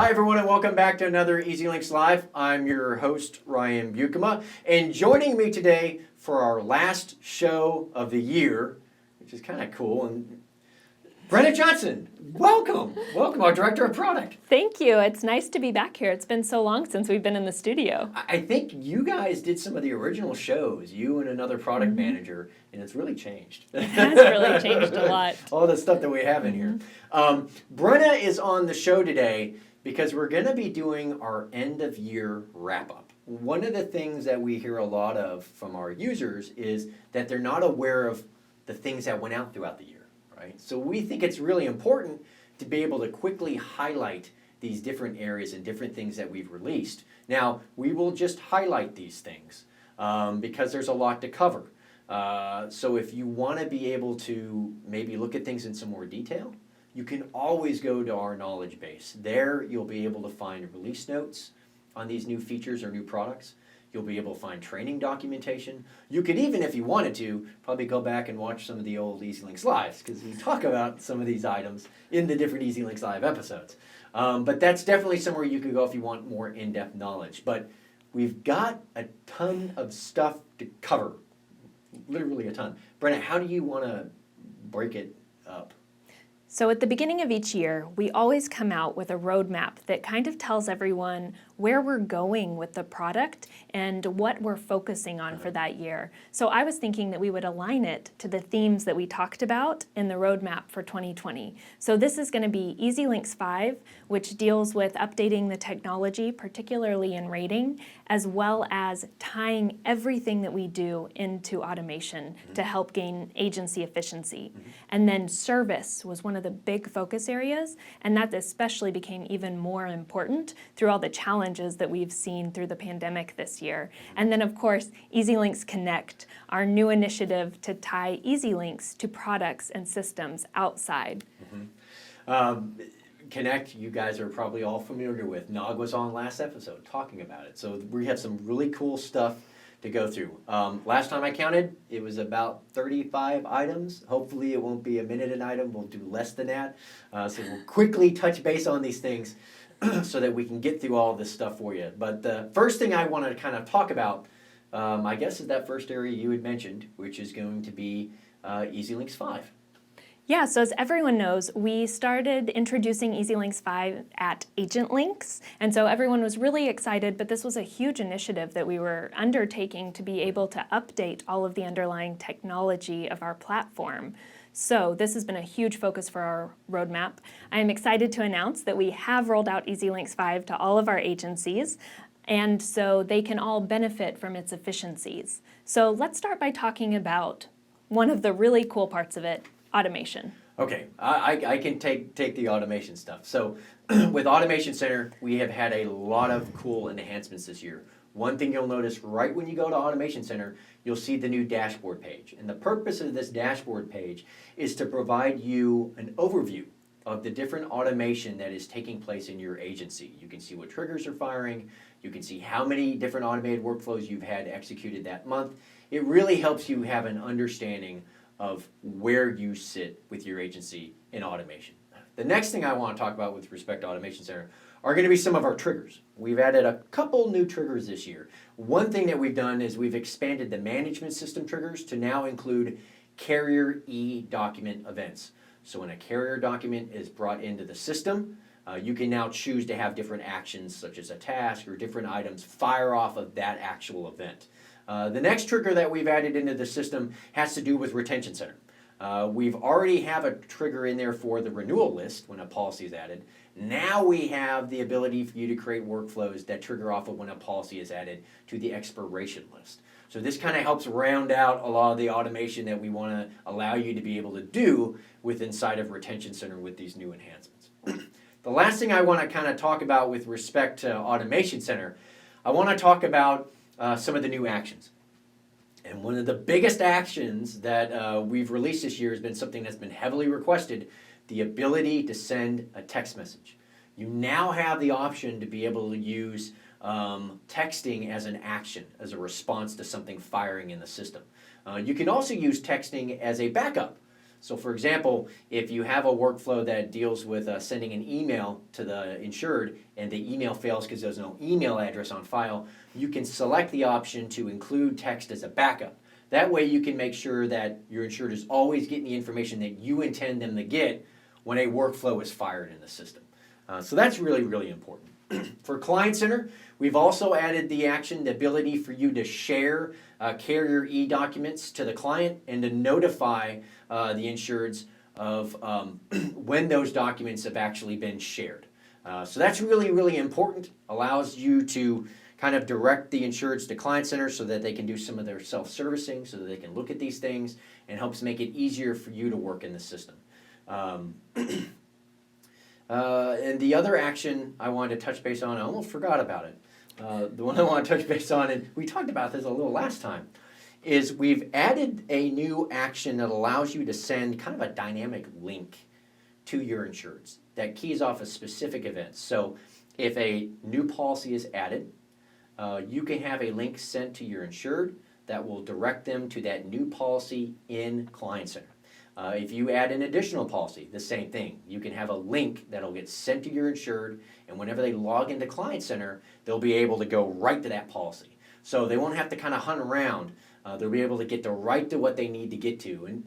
Hi everyone and welcome back to another EZLynx Live. I'm your host Ryan Bukema, and joining me today for our last show of the year, which is kind of cool, and Brenna Johnson. Welcome, our Director of Product. Thank you. It's nice to be back here. It's been so long since we've been in the studio. I think you guys did some of the original shows, you and another product manager, and it's really changed. It has really changed a lot. All the stuff that we have in here. Brenna is on the show today because we're going to be doing our end of year wrap up. One of the things that we hear a lot of from our users is that they're not aware of the things that went out throughout the year, right? So we think it's really important to be able to quickly highlight these different areas and different things that we've released. Now, we will just highlight these things because there's a lot to cover. So if you want to be able to maybe look at things in some more detail, you can always go to our knowledge base. There you'll be able to find release notes on these new features or new products. You'll be able to find training documentation. You could even, if you wanted to, probably go back and watch some of the old EZLynx Lives because we talk about some of these items in the different EZLynx Live episodes. But that's definitely somewhere you could go if you want more in-depth knowledge. But we've got a ton of stuff to cover, literally a ton. Brenna, how do you want to break it up? So at the beginning of each year, we always come out with a roadmap that kind of tells everyone where we're going with the product and what we're focusing on for that year. So I was thinking that we would align it to the themes that we talked about in the roadmap for 2020. So this is going to be EZLynx 5, which deals with updating the technology, particularly in rating, as well as tying everything that we do into automation to help gain agency efficiency. And then service was one of the big focus areas, and that especially became even more important through all the challenges that we've seen through the pandemic this year. And then of course, EZLynx Connect, our new initiative to tie EZLynx to products and systems outside. Connect, you guys are probably all familiar with. Nog was on last episode talking about it. So we have some really cool stuff to go through. Last time I counted, it was about 35 items. Hopefully it won't be a minute an item. We'll do less than that. So we'll quickly touch base on these things so that we can get through all of this stuff for you. But the first thing I want to kind of talk about, I guess, is that first area you had mentioned, which is going to be EZLynx 5. Yeah, so as everyone knows, we started introducing EZLynx 5 at EZLynx, and so everyone was really excited, but this was a huge initiative that we were undertaking to be able to update all of the underlying technology of our platform. So this has been a huge focus for our roadmap. I am excited to announce that we have rolled out EZLynx 5 to all of our agencies, and so they can all benefit from its efficiencies. So let's start by talking about one of the really cool parts of it, automation. Okay, I can take the automation stuff. So with Automation Center, we have had a lot of cool enhancements this year. One thing you'll notice right when you go to Automation Center, you'll see the new dashboard page. And the purpose of this dashboard page is to provide you an overview of the different automation that is taking place in your agency. You can see what triggers are firing. You can see how many different automated workflows you've had executed that month. It really helps you have an understanding of where you sit with your agency in automation. The next thing I want to talk about with respect to Automation Center are going to be some of our triggers. We've added a couple new triggers this year. One thing that we've done is we've expanded the management system triggers to now include carrier e-document events. So when a carrier document is brought into the system, you can now choose to have different actions such as a task or different items fire off of that actual event. The next trigger that we've added into the system has to do with Retention Center. We've already have a trigger in there for the renewal list when a policy is added. Now we have the ability for you to create workflows that trigger off of when a policy is added to the expiration list. So this kind of helps round out a lot of the automation that we want to allow you to be able to do with inside of Retention Center with these new enhancements. The last thing I want to kind of talk about with respect to Automation Center, I want to talk about some of the new actions. And one of the biggest actions that we've released this year has been something that's been heavily requested, the ability to send a text message. You now have the option to be able to use texting as an action, as a response to something firing in the system. You can also use texting as a backup. So for example, if you have a workflow that deals with sending an email to the insured and the email fails because there's no email address on file, you can select the option to include text as a backup. That way you can make sure that your insured is always getting the information that you intend them to get when a workflow is fired in the system. So that's really, really important. For Client Center, we've also added the ability for you to share carrier e-documents to the client and to notify the insureds of when those documents have actually been shared. So that's really, really important. Allows you to kind of direct the insureds to Client Center so that they can do some of their self-servicing, so that they can look at these things, and helps make it easier for you to work in the system. And the other action I wanted to touch base on, I almost forgot about it. The one I want to touch base on, and we talked about this a little last time, is we've added a new action that allows you to send kind of a dynamic link to your insureds that keys off a specific event. So if a new policy is added, you can have a link sent to your insured that will direct them to that new policy in Client Center. If you add an additional policy, the same thing. You can have a link that'll get sent to your insured, and whenever they log into Client Center, they'll be able to go right to that policy. So they won't have to kind of hunt around. They'll be able to get right to what they need to get to. And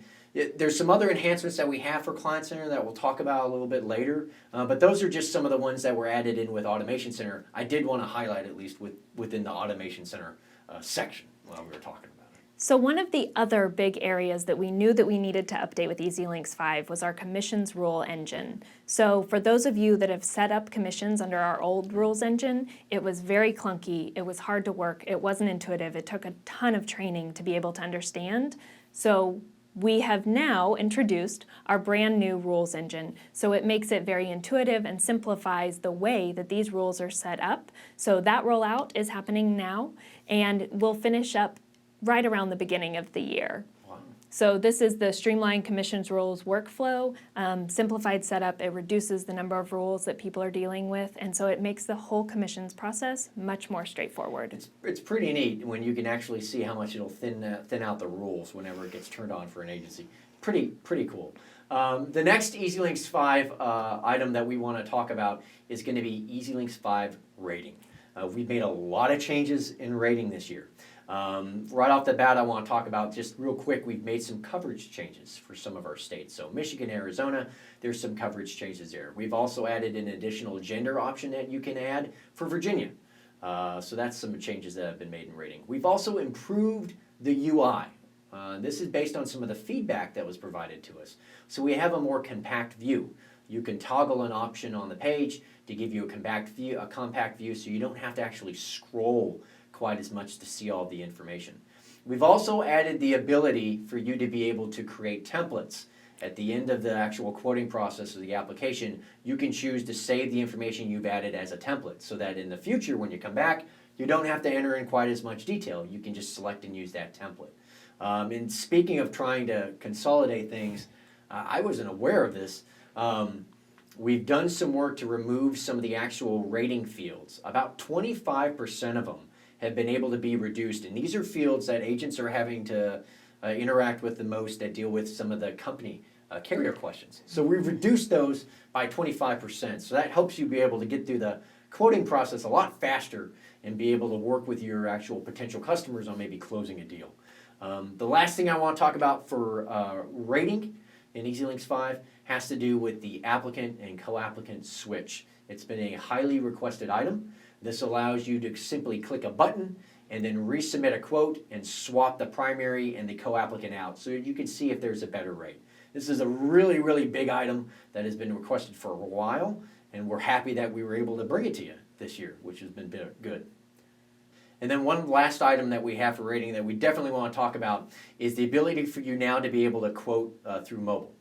there's some other enhancements that we have for Client Center that we'll talk about a little bit later, but those are just some of the ones that were added in with Automation Center. I did want to highlight at least within the Automation Center section while we were talking about it. So one of the other big areas that we knew that we needed to update with EZLynx 5 was our commissions rule engine. So for those of you that have set up commissions under our old rules engine, it was very clunky, it was hard to work, it wasn't intuitive, it took a ton of training to be able to understand. So we have now introduced our brand new rules engine. So it makes it very intuitive and simplifies the way that these rules are set up. So that rollout is happening now, and we'll finish up right around the beginning of the year. Wow. So this is the streamlined commissions rules workflow, simplified setup. It reduces the number of rules that people are dealing with, and so it makes the whole commissions process much more straightforward. It's pretty neat when you can actually see how much it'll thin out the rules whenever it gets turned on for an agency. Pretty cool. The next EZLynx 5 item that we want to talk about is going to be EZLynx 5 rating. We've made a lot of changes in rating this year. Right off the bat, I want to talk about just real quick, we've made some coverage changes for some of our states. So Michigan, Arizona, there's some coverage changes there. We've also added an additional gender option that you can add for Virginia. So that's some changes that have been made in rating. We've also improved the UI. This is based on some of the feedback that was provided to us. So we have a more compact view. You can toggle an option on the page to give you a compact view so you don't have to actually scroll quite as much to see all the information. We've also added the ability for you to be able to create templates. At the end of the actual quoting process of the application, you can choose to save the information you've added as a template so that in the future when you come back, you don't have to enter in quite as much detail. You can just select and use that template. And speaking of trying to consolidate things, I wasn't aware of this. We've done some work to remove some of the actual rating fields. About 25% of them have been able to be reduced, and these are fields that agents are having to interact with the most that deal with some of the company carrier questions. So we've reduced those by 25%. So that helps you be able to get through the quoting process a lot faster and be able to work with your actual potential customers on maybe closing a deal. The last thing I want to talk about for rating in EZLynx 5 has to do with the applicant and co-applicant switch. It's been a highly requested item. This allows you to simply click a button and then resubmit a quote and swap the primary and the co-applicant out so you can see if there's a better rate. This is a really, really big item that has been requested for a while, and we're happy that we were able to bring it to you this year, which has been good. And then one last item that we have for rating that we definitely want to talk about is the ability for you now to be able to quote through mobile.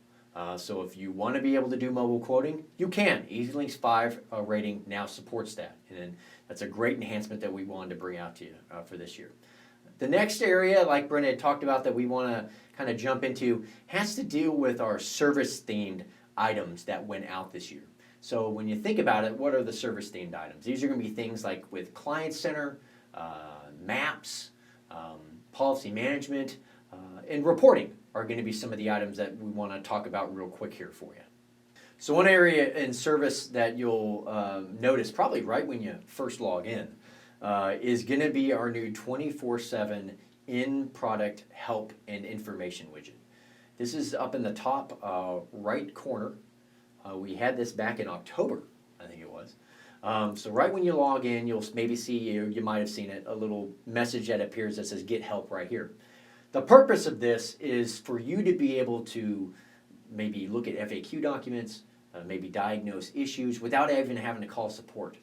So if you want to be able to do mobile quoting, you can. EZLynx 5 rating now supports that. And that's a great enhancement that we wanted to bring out to you for this year. The next area, like Brenda had talked about, that we want to kind of jump into has to deal with our service-themed items that went out this year. So when you think about it, what are the service-themed items? These are going to be things like with Client Center, maps, policy management, and reporting. are going to be some of the items that we want to talk about real quick here for you. So one area in service that you'll notice probably right when you first log in is going to be our new 24/7 in-product help and information widget. This is up in the top right corner. We had this back in October, I think it was. So right when you log in, you'll maybe see, you might have seen it, a little message that appears that says get help right here. The purpose of this is for you to be able to maybe look at FAQ documents, maybe diagnose issues without even having to call support.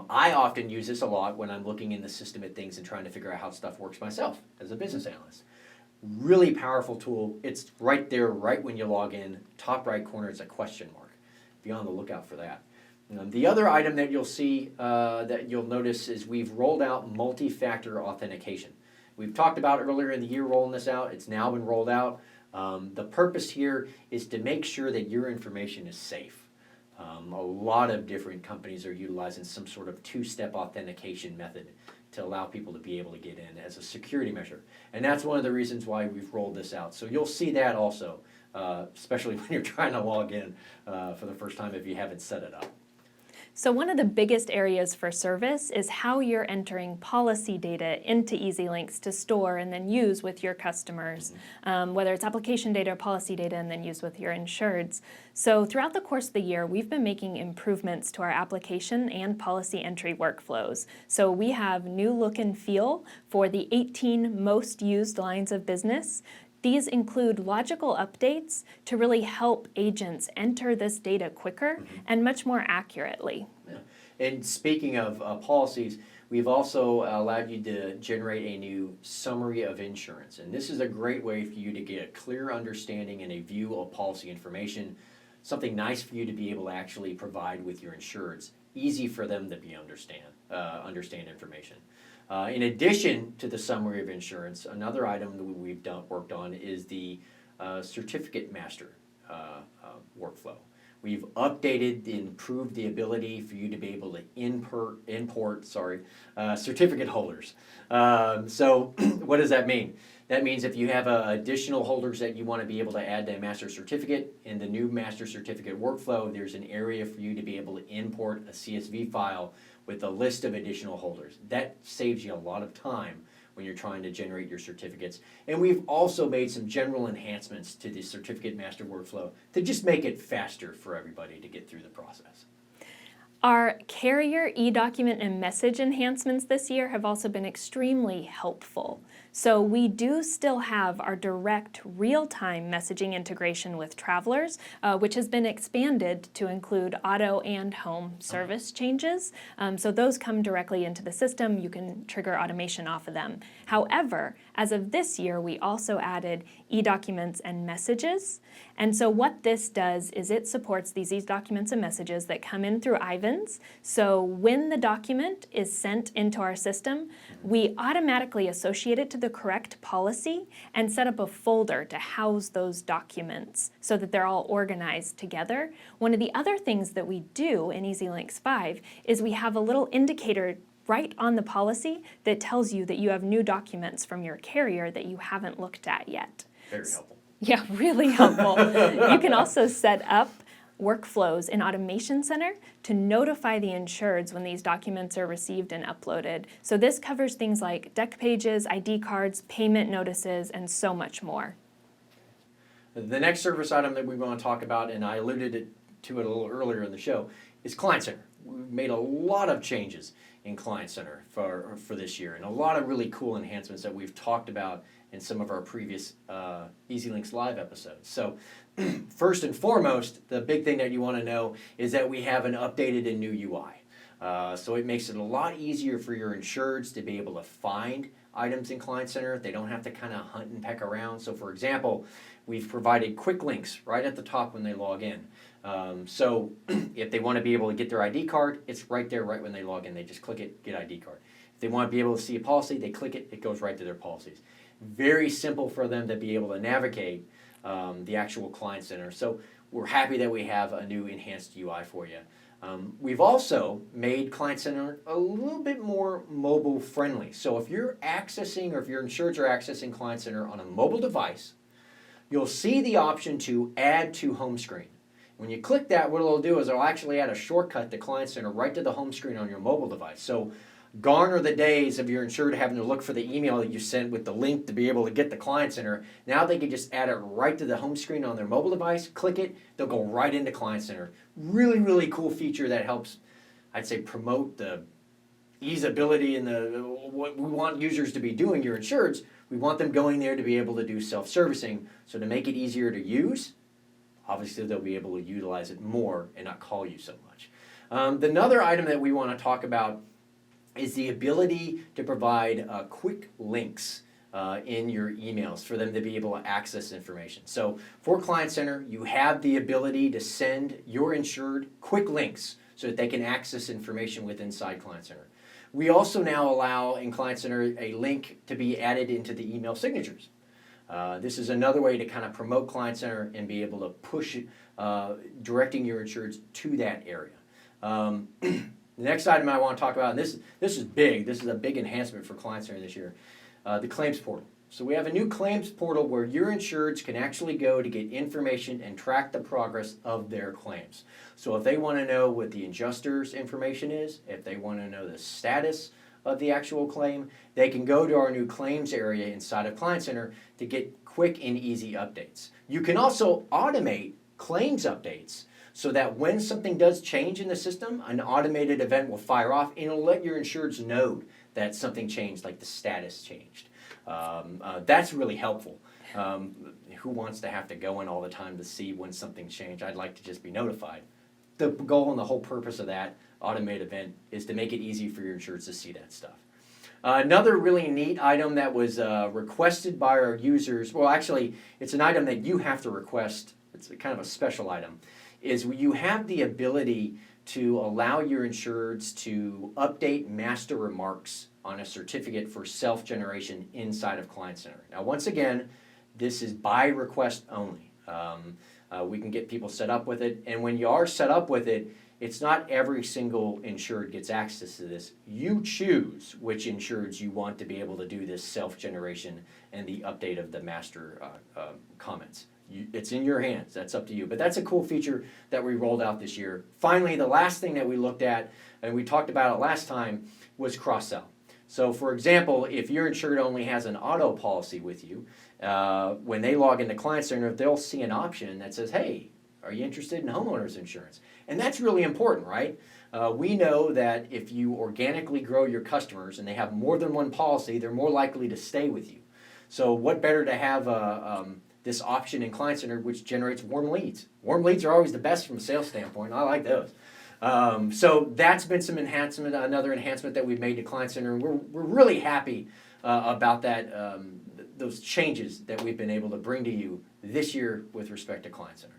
I often use this a lot when I'm looking in the system at things and trying to figure out how stuff works myself as a business analyst. Really powerful tool. It's right there, right when you log in. Top right corner is a question mark. Be on the lookout for that. The other item that you'll see, that you'll notice, is we've rolled out multi-factor authentication. We've talked about earlier in the year rolling this out. It's now been rolled out. The purpose here is to make sure that your information is safe. A lot of different companies are utilizing some sort of two-step authentication method to allow people to be able to get in as a security measure. And that's one of the reasons why we've rolled this out. So you'll see that also, especially when you're trying to log in for the first time if you haven't set it up. So one of the biggest areas for service is how you're entering policy data into EZLynx to store and then use with your customers, whether it's application data or policy data and then use with your insureds. So throughout the course of the year, we've been making improvements to our application and policy entry workflows. So we have new look and feel for the 18 most used lines of business. These include logical updates to really help agents enter this data quicker and much more accurately. Yeah. And speaking of policies, we've also allowed you to generate a new summary of insurance. And this is a great way for you to get a clear understanding and a view of policy information, something nice for you to be able to actually provide with your insureds, easy for them to understand information. In addition to the summary of insurance, another item that we've worked on is the certificate master workflow. We've updated and improved the ability for you to be able to import certificate holders. So what does that mean? That means if you have additional holders that you want to be able to add to a master certificate, in the new master certificate workflow, there's an area for you to be able to import a CSV file with a list of additional holders. That saves you a lot of time when you're trying to generate your certificates. And we've also made some general enhancements to the certificate master workflow to just make it faster for everybody to get through the process. Our carrier e-document and message enhancements this year have also been extremely helpful. So we do still have our direct real-time messaging integration with travelers, which has been expanded to include auto and home service changes. So those come directly into the system. You can trigger automation off of them. However, as of this year, we also added e-documents and messages. And so what this does is it supports these e-documents and messages that come in through Ivans. So when the document is sent into our system, we automatically associate it to the correct policy and set up a folder to house those documents so that they're all organized together. One of the other things that we do in EZLynx 5 is we have a little indicator right on the policy that tells you that you have new documents from your carrier that you haven't looked at yet. Very helpful. Yeah, really helpful. You can also set up workflows in Automation Center to notify the insureds when these documents are received and uploaded. So this covers things like deck pages, ID cards, payment notices, and so much more. The next service item that we want to talk about, and I alluded to it a little earlier in the show, is Client Center. We've made a lot of changes in Client Center for this year, and a lot of really cool enhancements that we've talked about in some of our previous EZLynx Live episodes. So first and foremost, the big thing that you want to know is that we have an updated and new UI. So it makes it a lot easier for your insureds to be able to find items in Client Center. They don't have to kind of hunt and peck around. So for example, we've provided quick links right at the top when they log in. So if they want to be able to get their ID card, it's right there right when they log in. They just click it, get ID card. If they want to be able to see a policy, they click it, it goes right to their policies. Very simple for them to be able to navigate the actual Client Center. So we're happy that we have a new enhanced UI for you. We've also made Client Center a little bit more mobile friendly. So if you're accessing, or if your insureds are accessing Client Center on a mobile device, you'll see the option to add to home screen. When you click that, what it'll do is it'll actually add a shortcut to Client Center right to the home screen on your mobile device. So gone are the days of your insured having to look for the email that you sent with the link to be able to get the Client Center. Now they can just add it right to the home screen on their mobile device, click it, they'll go right into Client Center. Really, really cool feature that helps, I'd say, promote the easeability and what we want users to be doing, your insureds. We want them going there to be able to do self-servicing. So to make it easier to use, obviously they'll be able to utilize it more and not call you so much. Another item that we want to talk about is the ability to provide quick links in your emails for them to be able to access information. So for Client Center, you have the ability to send your insured quick links so that they can access information inside Client Center. We also now allow in Client Center a link to be added into the email signatures. This is another way to kind of promote Client Center and be able to push directing your insureds to that area. The next item I want to talk about, and this is big, this is a big enhancement for Client Center this year, the claims portal. So we have a new claims portal where your insureds can actually go to get information and track the progress of their claims. So if they want to know what the adjuster's information is, if they want to know the status of the actual claim, they can go to our new claims area inside of Client Center to get quick and easy updates. You can also automate claims updates so that when something does change in the system, an automated event will fire off and it'll let your insureds know that something changed, like the status changed. That's really helpful. Who wants to have to go in all the time to see when something changed? I'd like to just be notified. The goal and the whole purpose of that automated event is to make it easy for your insureds to see that stuff. Another really neat item that was requested by our users, well actually it's an item that you have to request, it's kind of a special item, is you have the ability to allow your insureds to update master remarks on a certificate for self-generation inside of Client Center. Now once again, this is by request only. We can get people set up with it, and when you are set up with it, it's not every single insured gets access to this. You choose which insureds you want to be able to do this self-generation and the update of the master comments. It's in your hands, that's up to you. But that's a cool feature that we rolled out this year. Finally, the last thing that we looked at, and we talked about it last time, was cross-sell. So for example, if your insured only has an auto policy with you, when they log into Client Center, they'll see an option that says, hey, are you interested in homeowners insurance? And that's really important, right? We know that if you organically grow your customers and they have more than one policy, they're more likely to stay with you. So what better to have this option in Client Center which generates warm leads. Warm leads are always the best from a sales standpoint. I like those. So that's been some enhancement, another enhancement that we've made to Client Center. And we're really happy about that, those changes that we've been able to bring to you this year with respect to Client Center.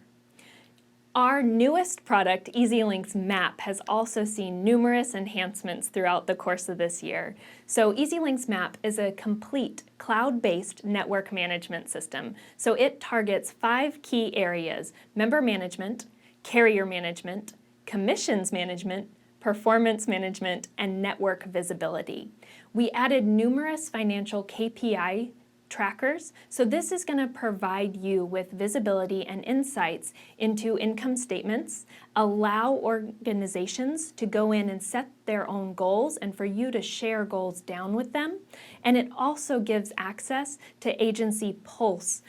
Our newest product, EZLynx Map, has also seen numerous enhancements throughout the course of this year. So EZLynx Map is a complete cloud-based network management system. So it targets 5 key areas: member management, carrier management, commissions management, performance management, and network visibility. We added numerous financial KPI trackers. So this is going to provide you with visibility and insights into income statements, allow organizations to go in and set their own goals and for you to share goals down with them. And it also gives access to agency pulse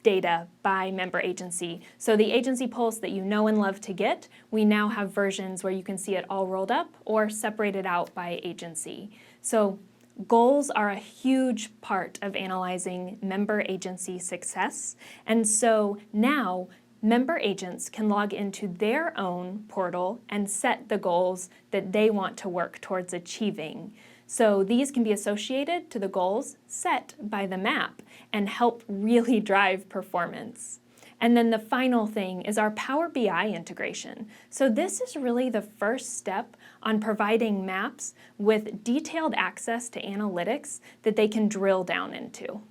data by member agency. So the agency pulse that you know and love to get, we now have versions where you can see it all rolled up or separated out by agency. So goals are a huge part of analyzing member agency success, and so now member agents can log into their own portal and set the goals that they want to work towards achieving. So these can be associated to the goals set by the map and help really drive performance. And then the final thing is our Power BI integration. So this is really the first step on providing maps with detailed access to analytics that they can drill down into.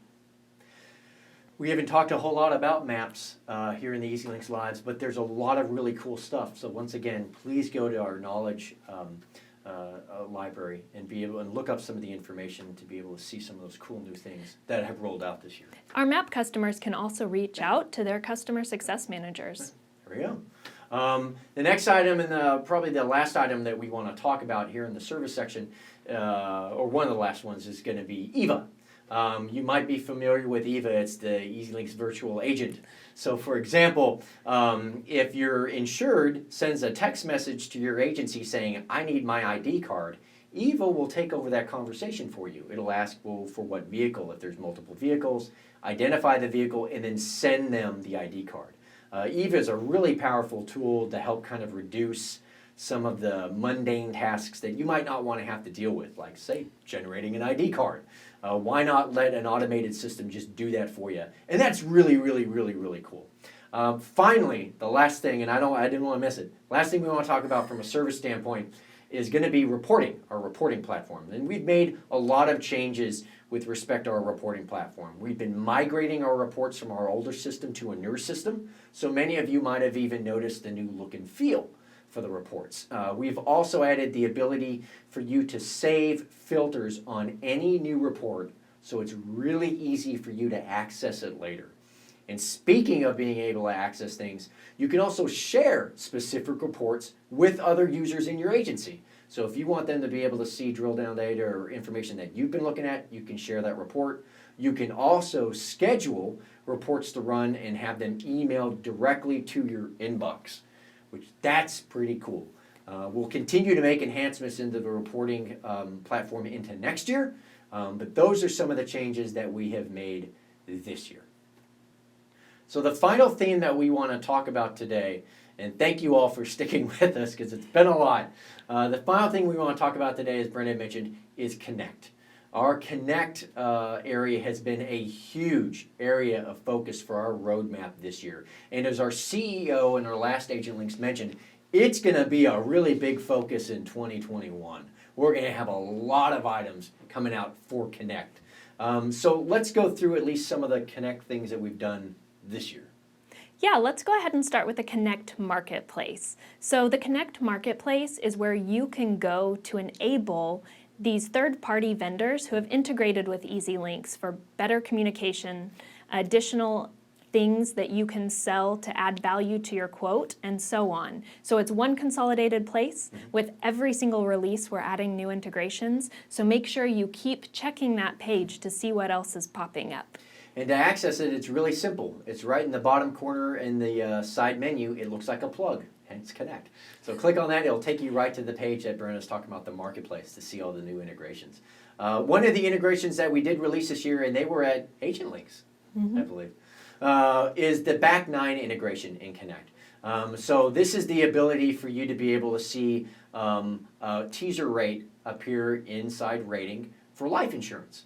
We haven't talked a whole lot about maps here in the EZLynx Lives, but there's a lot of really cool stuff. So once again, please go to our knowledge library and be able and look up some of the information to be able to see some of those cool new things that have rolled out this year. Our MAP customers can also reach out to their customer success managers. There we go. The next item and probably the last item that we want to talk about here in the service section, or one of the last ones, is going to be EVA. You might be familiar with EVA. It's the EZLynx virtual agent. So for example, if your insured sends a text message to your agency saying, I need my ID card, EVA will take over that conversation for you. It'll ask, well, for what vehicle, if there's multiple vehicles, identify the vehicle, and then send them the ID card. EVA is a really powerful tool to help kind of reduce some of the mundane tasks that you might not want to have to deal with, like, say, generating an ID card. Why not let an automated system just do that for you? And that's really, really, really, really cool. Finally, the last thing, and I didn't want to miss it, last thing we want to talk about from a service standpoint is going to be reporting, our reporting platform. And we've made a lot of changes with respect to our reporting platform. We've been migrating our reports from our older system to a newer system, so many of you might have even noticed the new look and feel for the reports. We've also added the ability for you to save filters on any new report, so it's really easy for you to access it later. And speaking of being able to access things, you can also share specific reports with other users in your agency. So if you want them to be able to see drill down data or information that you've been looking at, you can share that report. You can also schedule reports to run and have them emailed directly to your inbox, which that's pretty cool. We'll continue to make enhancements into the reporting platform into next year, but those are some of the changes that we have made this year. So the final theme that we want to talk about today, and thank you all for sticking with us because it's been a lot. The final thing we want to talk about today, as Brendan mentioned, is Connect. Our Connect area has been a huge area of focus for our roadmap this year. And as our CEO and our last EZLynx mentioned, it's going to be a really big focus in 2021. We're going to have a lot of items coming out for Connect. So let's go through at least some of the Connect things that we've done this year. Yeah, let's go ahead and start with the Connect Marketplace. So the Connect Marketplace is where you can go to enable these third-party vendors who have integrated with EZLynx for better communication, additional things that you can sell to add value to your quote, and so on. So it's one consolidated place. With every single release, we're adding new integrations. So make sure you keep checking that page to see what else is popping up. And to access it, it's really simple. It's right in the bottom corner in the side menu. It looks like a plug, hence Connect. So click on that. It'll take you right to the page that Brenna's talking about, the marketplace, to see all the new integrations. One of the integrations that we did release this year, and they were at EZLynx, I believe, is the back 9 integration in Connect. So this is the ability for you to be able to see a teaser rate appear inside rating for life insurance.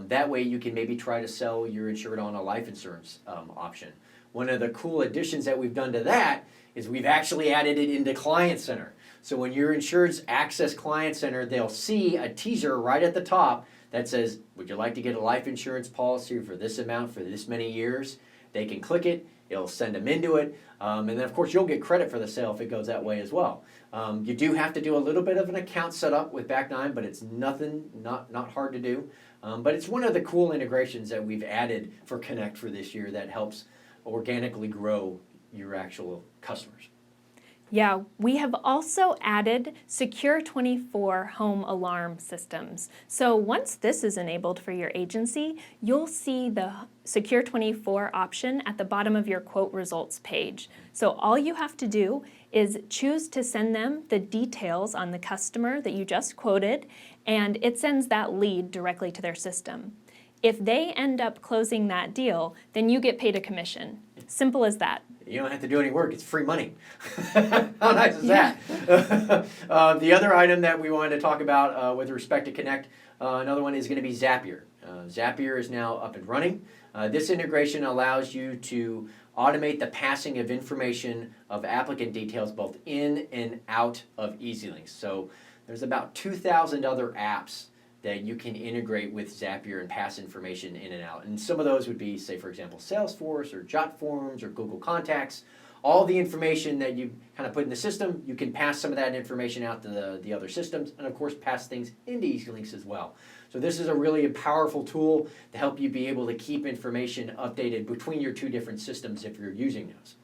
That way you can maybe try to sell your insured on a life insurance option. One of the cool additions that we've done to that is we've actually added it into Client Center. So when your insureds access Client Center, they'll see a teaser right at the top that says, would you like to get a life insurance policy for this amount for this many years? They can click it, it'll send them into it, and then of course you'll get credit for the sale if it goes that way as well. You do have to do a little bit of an account setup with back 9, but it's nothing, not hard to do. But it's one of the cool integrations that we've added for Connect for this year that helps organically grow your actual customers. Yeah, we have also added Secure 24 home alarm systems. So once this is enabled for your agency, you'll see the Secure 24 option at the bottom of your quote results page. So all you have to do is choose to send them the details on the customer that you just quoted, and it sends that lead directly to their system. If they end up closing that deal, then you get paid a commission. Simple as that. You don't have to do any work, it's free money. How nice is that? The other item that we wanted to talk about with respect to Connect, another one is going to be Zapier. Zapier is now up and running. This integration allows you to automate the passing of information of applicant details both in and out of EZLynx. So there's about 2,000 other apps that you can integrate with Zapier and pass information in and out. And some of those would be, say, for example, Salesforce or JotForms or Google Contacts. all the information that you kind of put in the system, you can pass some of that information out to the other systems, and of course pass things into EZLynx as well. So this is a really powerful tool to help you be able to keep information updated between your two different systems if you're using those.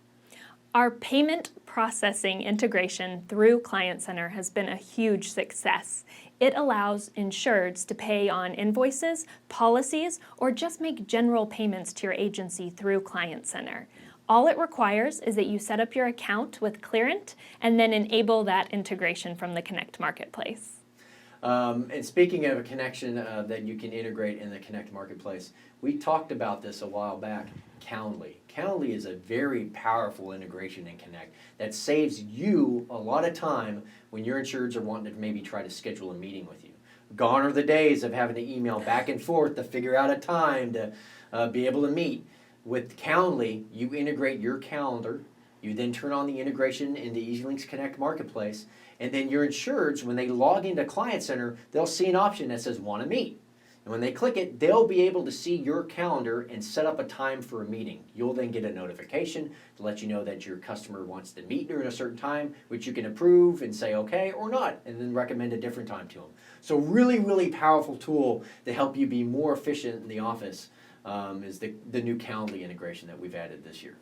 Our payment processing integration through Client Center has been a huge success. It allows insureds to pay on invoices, policies, or just make general payments to your agency through Client Center. All it requires is that you set up your account with Clearant and then enable that integration from the Connect Marketplace. And speaking of a connection that you can integrate in the Connect Marketplace, we talked about this a while back, Calendly. Calendly is a very powerful integration in Connect that saves you a lot of time when your insureds are wanting to maybe try to schedule a meeting with you. Gone are the days of having to email back and forth to figure out a time to be able to meet. With Calendly, you integrate your calendar, you then turn on the integration in the EZLynx Connect Marketplace, and then your insureds, when they log into Client Center, they'll see an option that says want to meet. And when they click it, they'll be able to see your calendar and set up a time for a meeting. You'll then get a notification to let you know that your customer wants to meet during a certain time, which you can approve and say okay or not, and then recommend a different time to them. So really, really powerful tool to help you be more efficient in the office is the new Calendly integration that we've added this year.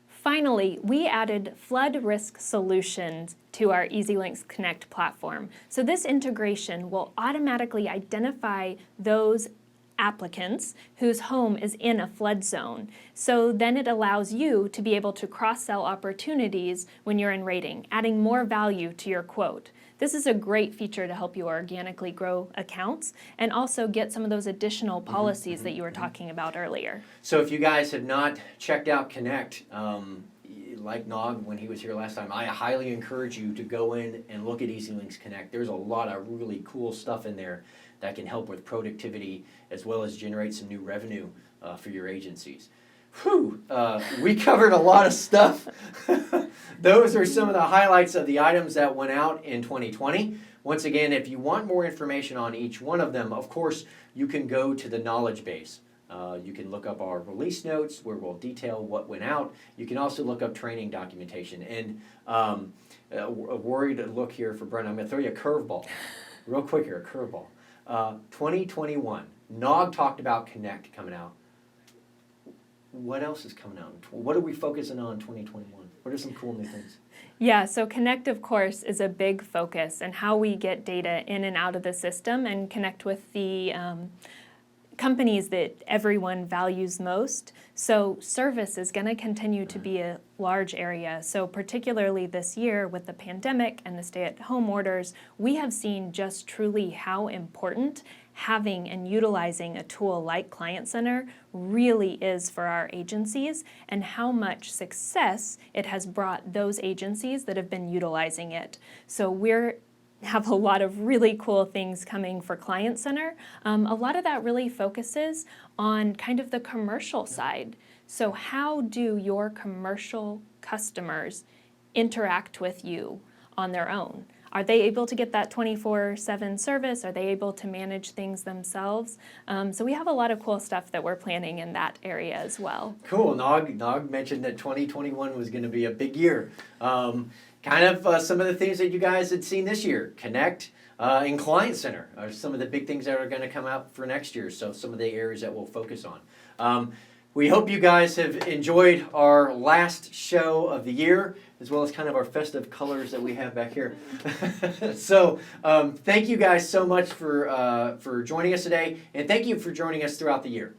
Finally, we added flood risk solutions to our EZLynx Connect platform. So this integration will automatically identify those applicants whose home is in a flood zone. So then it allows you to be able to cross-sell opportunities when you're in rating, adding more value to your quote. This is a great feature to help you organically grow accounts and also get some of those additional policies that you were talking about earlier. So if you guys have not checked out Connect, like Nog when he was here last time, I highly encourage you to go in and look at EZLynx Connect. There's a lot of really cool stuff in there that can help with productivity as well as generate some new revenue for your agencies. Whew, we covered a lot of stuff. Those are some of the highlights of the items that went out in 2020. Once again, if you want more information on each one of them, of course, you can go to the knowledge base. You can look up our release notes where we'll detail what went out. You can also look up training documentation. And a worried look here for Brent. I'm going to throw you a curveball. Real quick here, a curveball. 2021. Nog talked about Connect coming out. What else is coming out? What are we focusing on in 2021? What are some cool new things? Yeah, so Connect, of course, is a big focus and how we get data in and out of the system and connect with the companies that everyone values most. So service is going to continue to be a large area. So particularly this year with the pandemic and the stay-at-home orders, we have seen just truly how important having and utilizing a tool like Client Center really is for our agencies and how much success it has brought those agencies that have been utilizing it. So we have a lot of really cool things coming for Client Center. A lot of that really focuses on kind of the commercial side. So how do your commercial customers interact with you on their own? Are they able to get that 24/7 service? Are they able to manage things themselves? So we have a lot of cool stuff that we're planning in that area as well. Cool. Nog mentioned that 2021 was going to be a big year. Kind of some of the things that you guys had seen this year. Connect and Client Center are some of the big things that are going to come out for next year. So some of the areas that we'll focus on. We hope you guys have enjoyed our last show of the year, as well as kind of our festive colors that we have back here. So thank you guys so much for joining us today, and thank you for joining us throughout the year.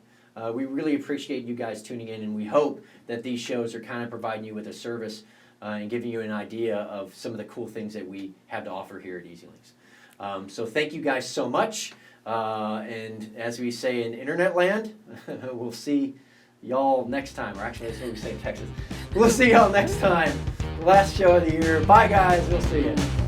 We really appreciate you guys tuning in, and we hope that these shows are kind of providing you with a service and giving you an idea of some of the cool things that we have to offer here at EZLynx. So thank you guys so much, and as we say in internet land, we'll see y'all next time, or actually that's what we say in Texas. We'll see y'all next time. Last show of the year. Bye guys, we'll see you.